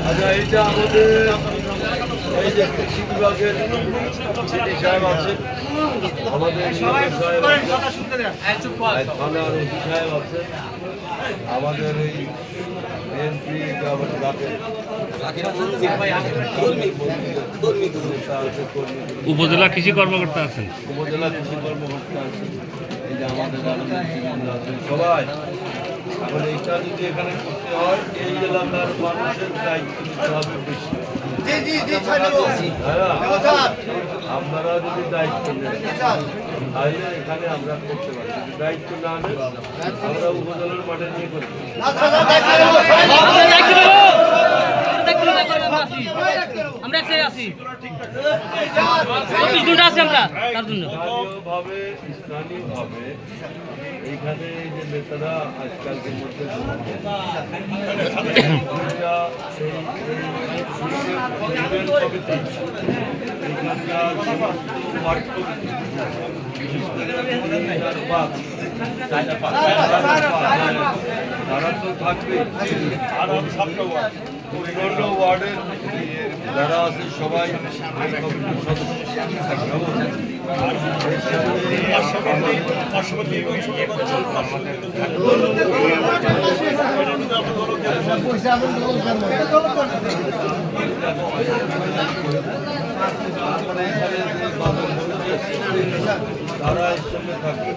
আচ্ছা, এইটা আমাদের এই যে কৃষি বিভাগের সাহেব আছে, আমাদের থানার ওসি সাহেব আছে, আমাদের এই বিএনপি উপজেলা কৃষি কর্মকর্তা আছেন, উপজেলা কৃষি কর্মকর্তা আছেন, এই যে আমাদের আছেন সবাই। এখন এইটা যদি এখানে করতে হয়, এই এলাকার মানুষের দায়িত্ব নিতে হবে বেশি। আপনারা যদি দায়িত্ব নেন তাহলে এখানে আমরা করতে পারি, যদি দায়িত্ব না নেন আমরা উপজেলার মাঠে নিয়ে করতে স্থানীয়ভাবে এইখানে যে নেতারা আজকালকের মধ্যে তারা তো থাকবে, আর অন্যান্য ওয়ার্ডের যারা আছে সবাই তারা একসঙ্গে থাকবে।